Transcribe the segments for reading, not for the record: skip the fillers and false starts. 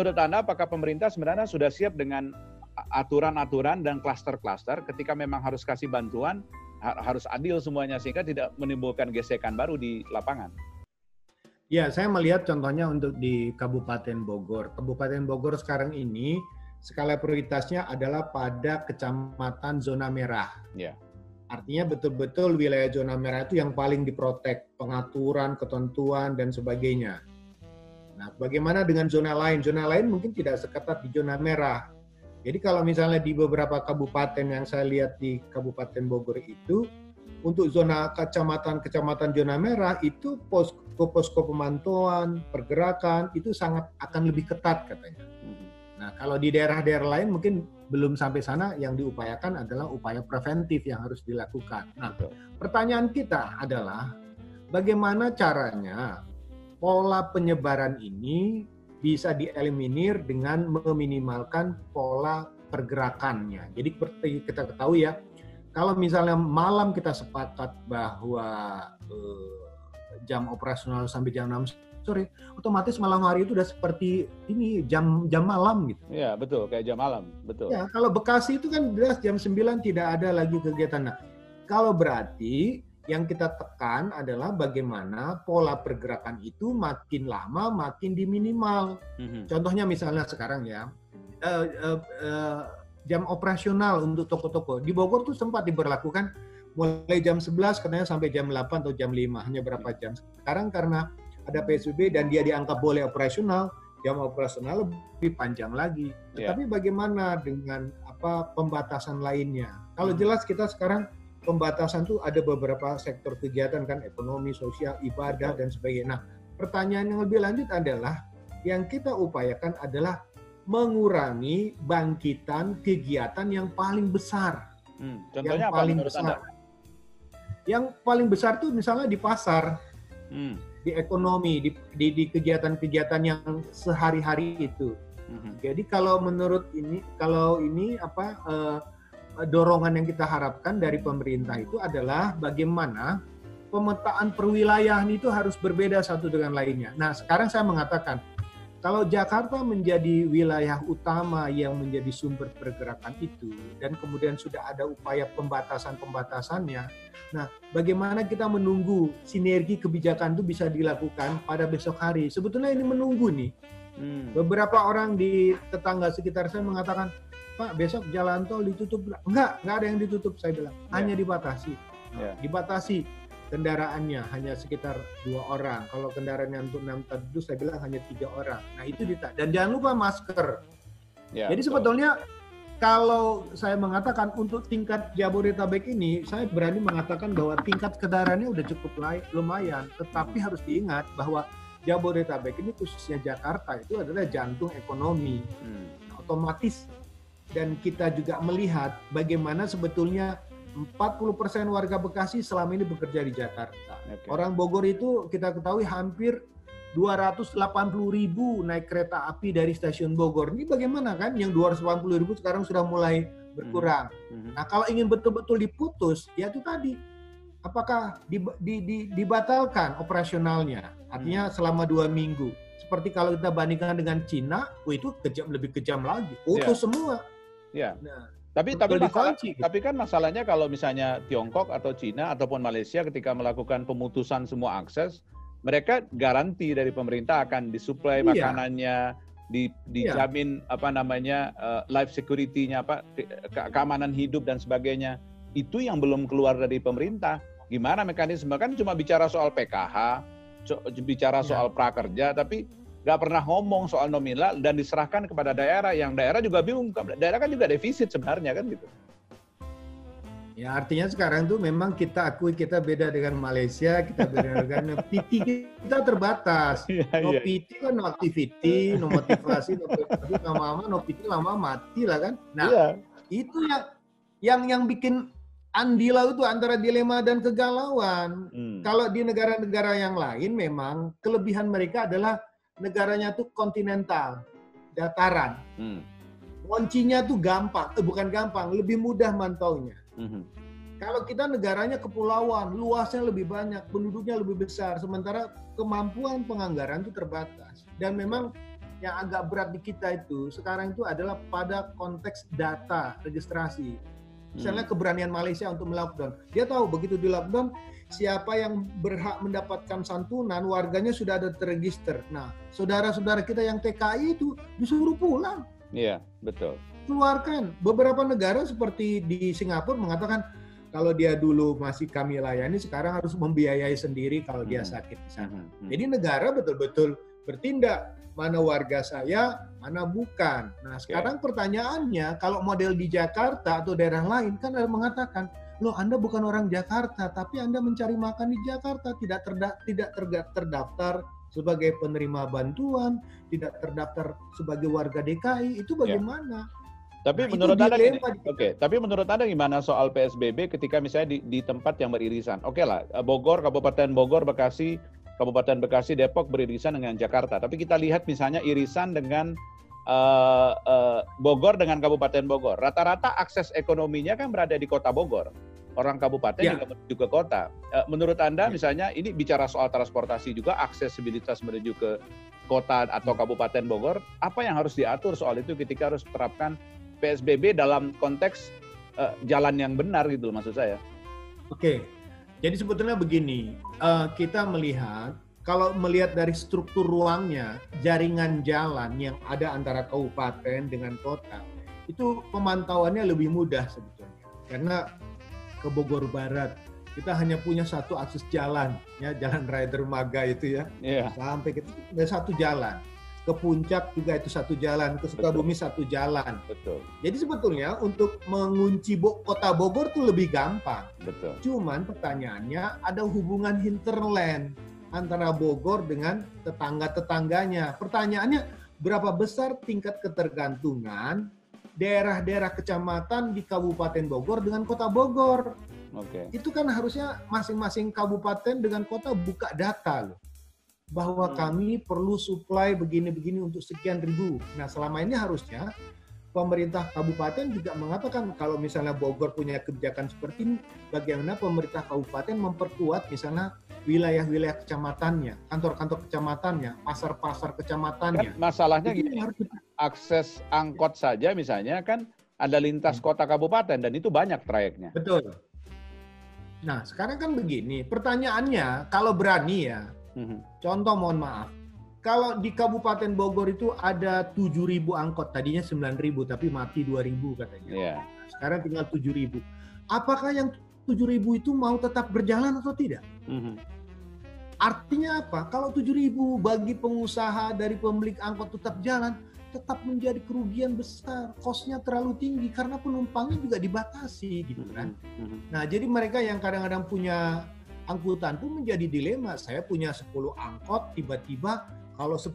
menurut Anda apakah pemerintah sebenarnya sudah siap dengan aturan-aturan dan klaster-klaster ketika memang harus kasih bantuan, harus adil semuanya sehingga tidak menimbulkan gesekan baru di lapangan? Ya, saya melihat contohnya untuk di Kabupaten Bogor. Kabupaten Bogor sekarang ini skala prioritasnya adalah pada kecamatan zona merah. Ya. Artinya betul-betul wilayah zona merah itu yang paling diprotek, pengaturan, ketentuan, dan sebagainya. Nah, bagaimana dengan zona lain? Zona lain mungkin tidak seketat di zona merah. Jadi kalau misalnya di beberapa kabupaten yang saya lihat di Kabupaten Bogor itu, untuk zona kecamatan zona merah itu posko pemantauan, pergerakan itu sangat akan lebih ketat katanya. Nah, kalau di daerah-daerah lain mungkin belum sampai sana, yang diupayakan adalah upaya preventif yang harus dilakukan. Nah, pertanyaan kita adalah bagaimana caranya pola penyebaran ini bisa dieliminir dengan meminimalkan pola pergerakannya. Jadi seperti kita ketahui ya, kalau misalnya malam kita sepakat bahwa jam operasional sampai jam 6 sore, otomatis malam hari itu udah seperti ini jam malam gitu. Iya, betul, kayak jam malam, betul. Ya, kalau Bekasi itu kan jelas jam 9 tidak ada lagi kegiatan. Nah, kalau berarti yang kita tekan adalah bagaimana pola pergerakan itu makin lama makin diminimal. Contohnya misalnya sekarang ya, jam operasional untuk toko-toko. Di Bogor tuh sempat diberlakukan mulai jam 11 katanya sampai jam 8 atau jam 5, hanya berapa jam. Sekarang karena ada PSBB dan dia dianggap boleh operasional, jam operasional lebih panjang lagi. Tapi bagaimana dengan pembatasan lainnya? Kalau jelas kita sekarang pembatasan tuh ada beberapa sektor kegiatan kan, ekonomi, sosial, ibadah dan sebagainya. Nah, pertanyaan yang lebih lanjut adalah yang kita upayakan adalah mengurangi bangkitan kegiatan yang paling besar. Contohnya apa menurut Anda? Yang paling besar tuh misalnya di pasar, di ekonomi, di kegiatan-kegiatan yang sehari-hari itu. Jadi kalau menurut ini, dorongan yang kita harapkan dari pemerintah itu adalah bagaimana pemetaan perwilayahan itu harus berbeda satu dengan lainnya. Nah, sekarang saya mengatakan, kalau Jakarta menjadi wilayah utama yang menjadi sumber pergerakan itu, dan kemudian sudah ada upaya pembatasan-pembatasannya, nah bagaimana kita menunggu sinergi kebijakan itu bisa dilakukan pada besok hari? Sebetulnya ini menunggu nih. Beberapa orang di tetangga sekitar saya mengatakan, Pak, besok jalan tol ditutup. Enggak ada yang ditutup, saya bilang. Hanya dibatasi. Dibatasi kendaraannya hanya sekitar 2 orang. Kalau kendaraannya untuk 6 ton, saya bilang hanya 3 orang. Nah, itu dan jangan lupa masker. Jadi sebetulnya kalau saya mengatakan untuk tingkat Jabodetabek ini, saya berani mengatakan bahwa tingkat kendaraannya udah cukup lumayan. Tetapi harus diingat bahwa Jabodetabek ini khususnya Jakarta itu adalah jantung ekonomi. Otomatis. Dan kita juga melihat bagaimana sebetulnya 40% warga Bekasi selama ini bekerja di Jakarta. Orang Bogor itu kita ketahui hampir 280.000 naik kereta api dari stasiun Bogor. Ini bagaimana kan? Yang 280.000 sekarang sudah mulai berkurang. Nah, kalau ingin betul-betul diputus, ya itu tadi. Apakah dibatalkan operasionalnya? Artinya selama 2 minggu. Seperti kalau kita bandingkan dengan Cina, itu lebih kejam lagi. Putus semua. Nah, tapi kan masalahnya kalau misalnya Tiongkok atau Cina ataupun Malaysia ketika melakukan pemutusan semua akses, mereka garansi dari pemerintah akan disuplai makanannya, dijamin life security-nya, keamanan hidup dan sebagainya. Itu yang belum keluar dari pemerintah. Gimana mekanisme? Kan cuma bicara soal PKH, bicara soal prakerja, tapi nggak pernah ngomong soal nominal dan diserahkan kepada daerah, yang daerah juga bingung. Daerah kan juga defisit sebenarnya kan gitu. Ya, artinya sekarang tuh memang kita akui kita beda dengan Malaysia, kita beda dengan PT kita terbatas. No PT kan no activity, no motivasi, no motivasi, lama-lama no PT lama mati lah kan. Nah, itu yang bikin andilau itu antara dilema dan kegalauan. Kalau di negara-negara yang lain memang kelebihan mereka adalah negaranya tuh kontinental, dataran. Kuncinya tuh gampang, bukan gampang, lebih mudah mantaunya. Kalau kita negaranya kepulauan, luasnya lebih banyak, penduduknya lebih besar, sementara kemampuan penganggaran itu terbatas. Dan memang yang agak berat di kita itu sekarang itu adalah pada konteks data registrasi. Misalnya keberanian Malaysia untuk melockdown. Dia tahu begitu di lockdown, siapa yang berhak mendapatkan santunan, warganya sudah ada terregister. Nah, saudara-saudara kita yang TKI itu disuruh pulang. Iya, betul. Keluarkan. Beberapa negara seperti di Singapura mengatakan, kalau dia dulu masih kami layani, sekarang harus membiayai sendiri kalau dia sakit di sana. Jadi negara betul-betul bertindak. Mana warga saya, mana bukan. Nah sekarang pertanyaannya, kalau model di Jakarta atau daerah lain, kan ada mengatakan, loh Anda bukan orang Jakarta, tapi Anda mencari makan di Jakarta, tidak terdaftar sebagai penerima bantuan, tidak terdaftar sebagai warga DKI, itu bagaimana? Tapi menurut Anda gini, tapi menurut Anda gimana soal PSBB ketika misalnya di tempat yang beririsan? Oke lah, Bogor, Kabupaten Bogor, Bekasi, Kabupaten Bekasi, Depok beririsan dengan Jakarta. Tapi kita lihat misalnya irisan dengan Bogor dengan Kabupaten Bogor. Rata-rata akses ekonominya kan berada di kota Bogor. Orang kabupaten juga menuju ke kota. Menurut Anda misalnya ini bicara soal transportasi juga, aksesibilitas menuju ke kota atau Kabupaten Bogor, apa yang harus diatur soal itu ketika harus terapkan PSBB dalam konteks jalan yang benar gitu loh maksud saya. Oke. Jadi sebetulnya begini, kita melihat, kalau melihat dari struktur ruangnya, jaringan jalan yang ada antara kabupaten dengan kota, itu pemantauannya lebih mudah sebetulnya. Karena ke Bogor Barat, kita hanya punya satu akses jalan, ya Jalan Raya Dermaga itu ya, sampai kita ada satu jalan. Ke Puncak juga itu satu jalan, ke Sukabumi satu jalan. Betul. Jadi sebetulnya untuk mengunci kota Bogor itu lebih gampang. Betul. Cuman pertanyaannya ada hubungan hinterland antara Bogor dengan tetangga-tetangganya. Pertanyaannya berapa besar tingkat ketergantungan daerah-daerah kecamatan di Kabupaten Bogor dengan Kota Bogor? Oke. Itu kan harusnya masing-masing kabupaten dengan kota buka data loh. Bahwa kami perlu supply begini-begini untuk sekian ribu. Nah selama ini harusnya pemerintah kabupaten juga mengatakan kalau misalnya Bogor punya kebijakan seperti ini, bagaimana pemerintah kabupaten memperkuat misalnya wilayah-wilayah kecamatannya, kantor-kantor kecamatannya, pasar-pasar kecamatannya. Kan masalahnya gini, akses angkot saja misalnya kan ada lintas kota kabupaten dan itu banyak trayeknya. Betul. Nah sekarang kan begini, pertanyaannya kalau berani ya, contoh mohon maaf, kalau di Kabupaten Bogor itu ada 7.000 angkot, tadinya 9.000 tapi mati 2.000 katanya. Yeah. Sekarang tinggal 7.000. Apakah yang 7.000 itu mau tetap berjalan atau tidak? Artinya apa? Kalau 7.000 bagi pengusaha dari pemilik angkot tetap jalan, tetap menjadi kerugian besar, cost-nya terlalu tinggi karena penumpangnya juga dibatasi gitu kan. Nah, jadi mereka yang kadang-kadang punya angkutan pun menjadi dilema. Saya punya 10 angkot, tiba-tiba kalau 10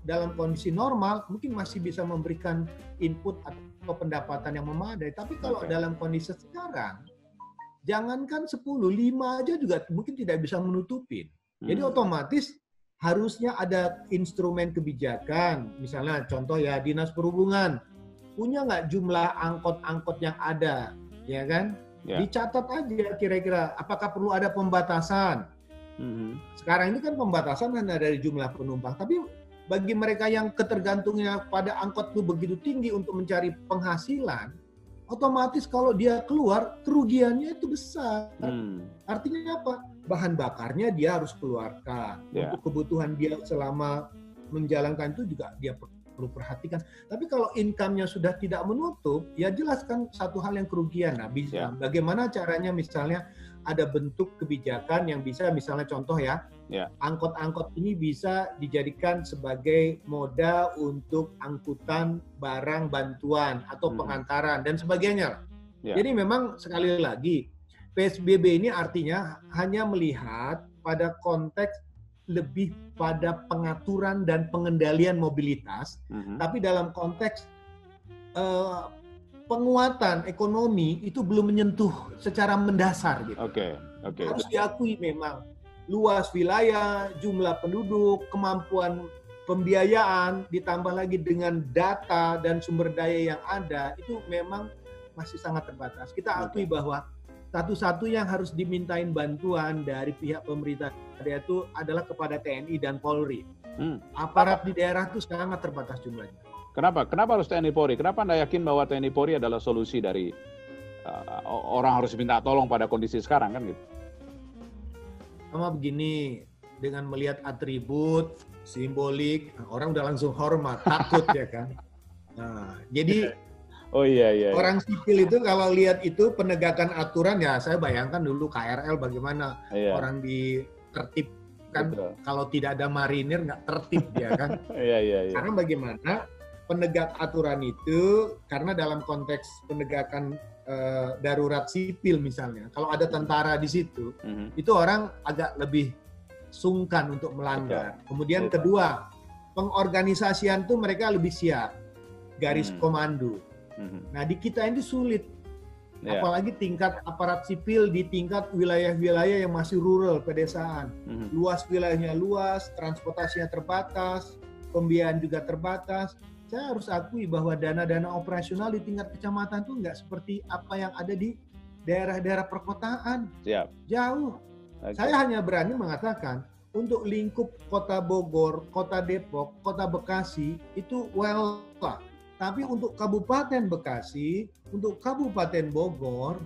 dalam kondisi normal mungkin masih bisa memberikan input atau pendapatan yang memadai. Tapi kalau dalam kondisi sekarang, jangankan 10, 5 aja juga mungkin tidak bisa menutupin. Jadi otomatis harusnya ada instrumen kebijakan. Misalnya contoh ya Dinas Perhubungan, punya nggak jumlah angkot-angkot yang ada, ya kan? Dicatat aja kira-kira apakah perlu ada pembatasan. Sekarang ini kan pembatasan hanya dari jumlah penumpang, tapi bagi mereka yang ketergantungnya pada angkot itu begitu tinggi untuk mencari penghasilan, otomatis kalau dia keluar kerugiannya itu besar. Artinya apa? Bahan bakarnya dia harus keluarkan. Untuk kebutuhan dia selama menjalankan itu juga dia perlu perhatikan. Tapi kalau income-nya sudah tidak menutup, ya jelaskan satu hal yang kerugian. Nah, bisa bagaimana caranya misalnya ada bentuk kebijakan yang bisa misalnya contoh ya, angkot-angkot ini bisa dijadikan sebagai moda untuk angkutan barang bantuan atau pengantaran dan sebagainya. Jadi memang sekali lagi PSBB ini artinya hanya melihat pada konteks lebih pada pengaturan dan pengendalian mobilitas, tapi dalam konteks penguatan ekonomi itu belum menyentuh secara mendasar gitu. Harus diakui memang luas wilayah, jumlah penduduk, kemampuan pembiayaan, ditambah lagi dengan data dan sumber daya yang ada, itu memang masih sangat terbatas. Kita akui bahwa satu-satu yang harus dimintain bantuan dari pihak pemerintah daerah itu adalah kepada TNI dan Polri. Aparat di daerah itu sangat terbatas jumlahnya. Kenapa? Kenapa harus TNI Polri? Kenapa Anda yakin bahwa TNI Polri adalah solusi dari orang harus minta tolong pada kondisi sekarang kan gitu? Sama begini, dengan melihat atribut, simbolik, orang udah langsung hormat, takut ya kan. Nah, jadi orang sipil itu kalau lihat itu penegakan aturan ya, saya bayangkan dulu KRL bagaimana orang ditertibkan. Kalau tidak ada marinir nggak tertib ya kan. Karena bagaimana penegak aturan itu, karena dalam konteks penegakan darurat sipil misalnya, kalau ada tentara di situ, itu orang agak lebih sungkan untuk melanggar. Kemudian kedua, pengorganisasian tuh mereka lebih siap, garis komando. Nah di kita ini sulit, apalagi tingkat aparat sipil di tingkat wilayah-wilayah yang masih rural, pedesaan, luas wilayahnya luas, transportasinya terbatas, pembiayaan juga terbatas. Saya harus akui bahwa dana-dana operasional di tingkat kecamatan itu nggak seperti apa yang ada di daerah-daerah perkotaan. Jauh. Saya hanya berani mengatakan untuk lingkup Kota Bogor, Kota Depok, Kota Bekasi itu well lah. Tapi untuk Kabupaten Bekasi, untuk Kabupaten Bogor,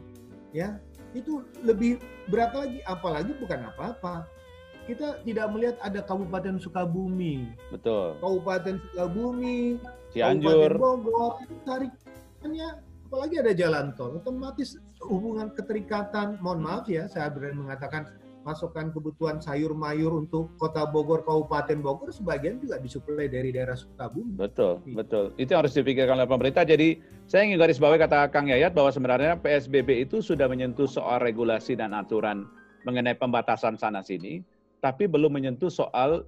ya itu lebih berat lagi. Apalagi bukan apa-apa. Kita tidak melihat ada Kabupaten Sukabumi, Kabupaten Sukabumi, Cianjur, Kabupaten Bogor, itu tarikannya, apalagi ada jalan tol, otomatis hubungan keterikatan, mohon maaf ya, saya berani mengatakan masukan kebutuhan sayur mayur untuk Kota Bogor, Kabupaten Bogor, sebagian juga disuplai dari daerah Sukabumi. Betul. Itu harus dipikirkan oleh pemerintah. Jadi saya ingin garis bawahi kata Kang Yayat bahwa sebenarnya PSBB itu sudah menyentuh soal regulasi dan aturan mengenai pembatasan sana-sini, tapi belum menyentuh soal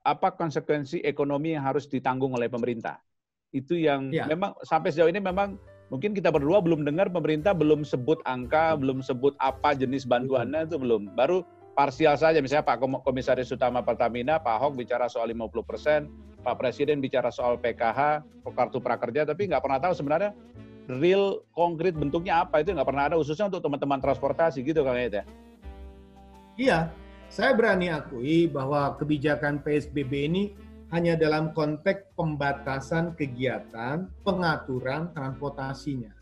apa konsekuensi ekonomi yang harus ditanggung oleh pemerintah. Itu yang memang sampai sejauh ini memang mungkin kita berdua belum dengar, pemerintah belum sebut angka, belum sebut apa jenis bantuannya, itu belum. Baru parsial saja, misalnya Pak Komisaris Utama Pertamina, Pak Ahok bicara soal 50%, Pak Presiden bicara soal PKH, Kartu Prakerja, tapi nggak pernah tahu sebenarnya real konkret bentuknya apa, itu nggak pernah ada, khususnya untuk teman-teman transportasi gitu Kang Yayat ya? Iya. Saya berani akui bahwa kebijakan PSBB ini hanya dalam konteks pembatasan kegiatan, pengaturan transportasinya.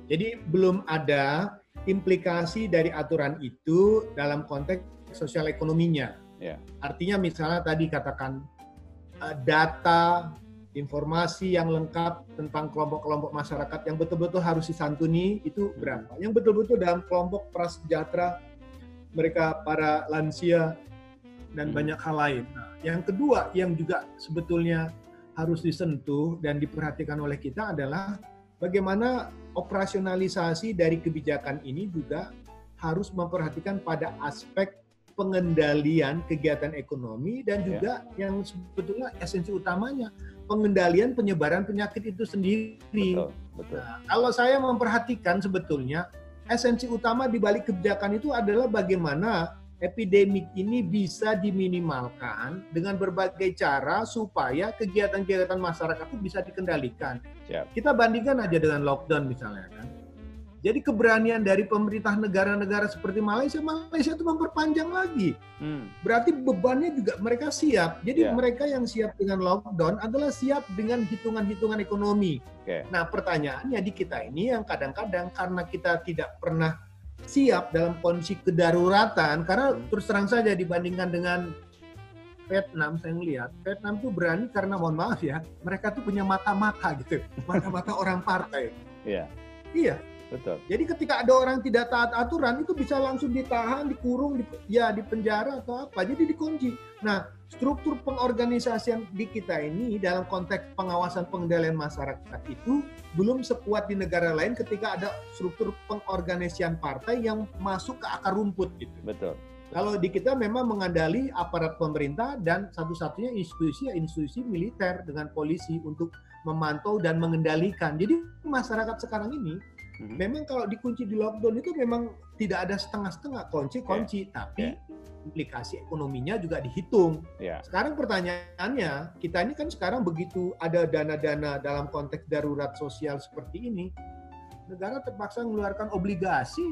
Jadi belum ada implikasi dari aturan itu dalam konteks sosial ekonominya. Artinya misalnya tadi katakan data, informasi yang lengkap tentang kelompok-kelompok masyarakat yang betul-betul harus disantuni itu berapa. Yang betul-betul dalam kelompok prasejahtera, mereka para lansia, dan banyak hal lain. Nah, yang kedua yang juga sebetulnya harus disentuh dan diperhatikan oleh kita adalah bagaimana operasionalisasi dari kebijakan ini juga harus memperhatikan pada aspek pengendalian kegiatan ekonomi dan juga yang sebetulnya esensi utamanya, pengendalian penyebaran penyakit itu sendiri. Nah, kalau saya memperhatikan sebetulnya esensi utama di balik kebijakan itu adalah bagaimana epidemik ini bisa diminimalkan dengan berbagai cara supaya kegiatan-kegiatan masyarakat itu bisa dikendalikan. Kita bandingkan aja dengan lockdown misalnya kan. Jadi keberanian dari pemerintah negara-negara seperti Malaysia itu memperpanjang lagi. Berarti bebannya juga mereka siap. Jadi mereka yang siap dengan lockdown adalah siap dengan hitungan-hitungan ekonomi. Nah pertanyaannya di kita ini yang kadang-kadang karena kita tidak pernah siap dalam kondisi kedaruratan, karena terus terang saja dibandingkan dengan Vietnam, saya melihat Vietnam itu berani karena mohon maaf ya, mereka tuh punya mata-mata gitu, mata-mata orang partai. Iya. Betul. Jadi ketika ada orang tidak taat aturan itu bisa langsung ditahan, dikurung, di penjara atau apa. Jadi dikunci. Nah, struktur pengorganisasian di kita ini dalam konteks pengawasan pengendalian masyarakat itu belum sekuat di negara lain ketika ada struktur pengorganisasian partai yang masuk ke akar rumput gitu. Betul. Kalau di kita memang mengandali aparat pemerintah dan satu-satunya institusi militer dengan polisi untuk memantau dan mengendalikan. Jadi masyarakat sekarang ini memang kalau dikunci di lockdown itu memang tidak ada setengah-setengah, kunci, tapi implikasi ekonominya juga dihitung. Sekarang pertanyaannya, kita ini kan sekarang begitu ada dana-dana dalam konteks darurat sosial seperti ini, negara terpaksa mengeluarkan obligasi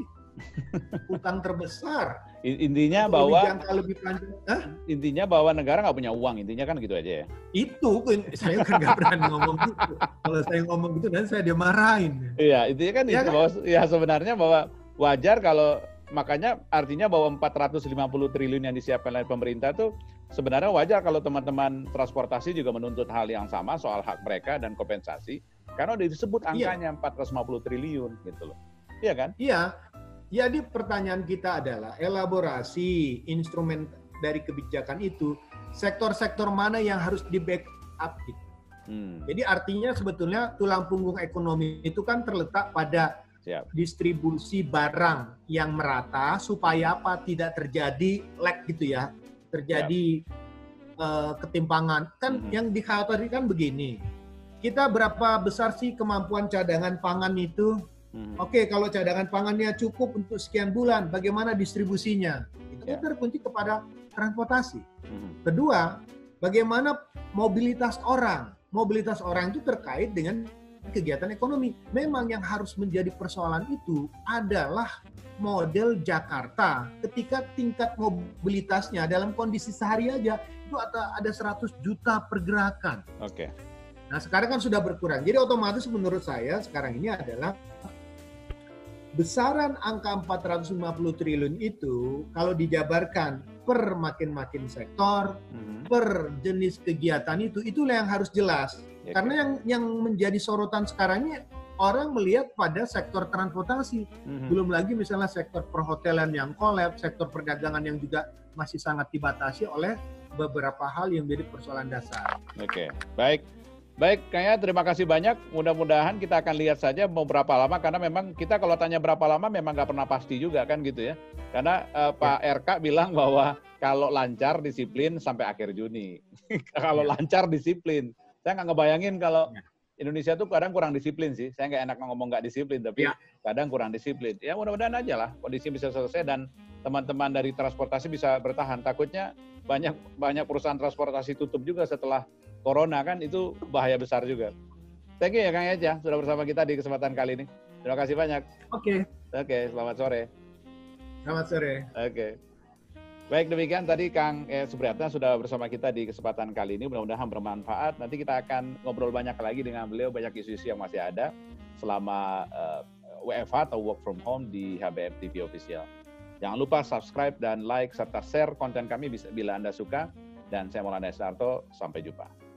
Utang terbesar. Intinya bahwa lebih panjang. Intinya bahwa negara nggak punya uang, intinya kan gitu aja ya. Itu saya kan nggak berani ngomong gitu. Kalau saya ngomong gitu nanti saya dimarahin. Iya, intinya kan ya, itu bahwa ya sebenarnya bahwa wajar kalau, makanya artinya bahwa 450 triliun yang disiapkan oleh pemerintah tuh sebenarnya wajar kalau teman-teman transportasi juga menuntut hal yang sama soal hak mereka dan kompensasi, karena udah disebut angkanya 450 triliun gitu loh. Iya kan? Iya. Jadi pertanyaan kita adalah elaborasi instrumen dari kebijakan itu, sektor-sektor mana yang harus di backup gitu. Jadi artinya sebetulnya tulang punggung ekonomi itu kan terletak pada distribusi barang yang merata supaya apa, tidak terjadi lag gitu ya, terjadi ketimpangan. Kan yang dikhawatirkan begini, kita berapa besar sih kemampuan cadangan pangan itu? Oke, kalau cadangan pangannya cukup untuk sekian bulan, bagaimana distribusinya? Itu kan terkunci kepada transportasi. Kedua, bagaimana mobilitas orang? Mobilitas orang itu terkait dengan kegiatan ekonomi. Memang yang harus menjadi persoalan itu adalah model Jakarta ketika tingkat mobilitasnya dalam kondisi sehari aja itu ada 100 juta pergerakan. Oke. Nah, sekarang kan sudah berkurang. Jadi otomatis menurut saya sekarang ini adalah besaran angka 450 triliun itu kalau dijabarkan per makin sektor, per jenis kegiatan itulah yang harus jelas. Karena yang menjadi sorotan sekarang ini orang melihat pada sektor transportasi. Belum lagi misalnya sektor perhotelan yang kolaps, sektor perdagangan yang juga masih sangat dibatasi oleh beberapa hal yang menjadi persoalan dasar. Oke, baik. Baik, kayaknya terima kasih banyak. Mudah-mudahan kita akan lihat saja mau berapa lama, karena memang kita kalau tanya berapa lama memang nggak pernah pasti juga kan gitu ya. Karena Pak RK bilang bahwa kalau lancar disiplin sampai akhir Juni. Kalau lancar disiplin. Saya nggak ngebayangin kalau Indonesia tuh kadang kurang disiplin sih. Saya nggak enak ngomong nggak disiplin, tapi kadang kurang disiplin. Ya mudah-mudahan aja lah kondisi bisa selesai dan teman-teman dari transportasi bisa bertahan. Takutnya banyak perusahaan transportasi tutup juga setelah Corona, kan itu bahaya besar juga. Thank you ya Kang Eja sudah bersama kita di kesempatan kali ini. Terima kasih banyak. Oke, selamat sore. Selamat sore. Oke. Baik, demikian tadi Kang Supriyatna sudah bersama kita di kesempatan kali ini. Mudah-mudahan bermanfaat. Nanti kita akan ngobrol banyak lagi dengan beliau, banyak isu-isu yang masih ada selama WFH atau work from home di HBM TV Official. Jangan lupa subscribe dan like serta share konten kami bila Anda suka. Dan saya Maulana Estarto, sampai jumpa.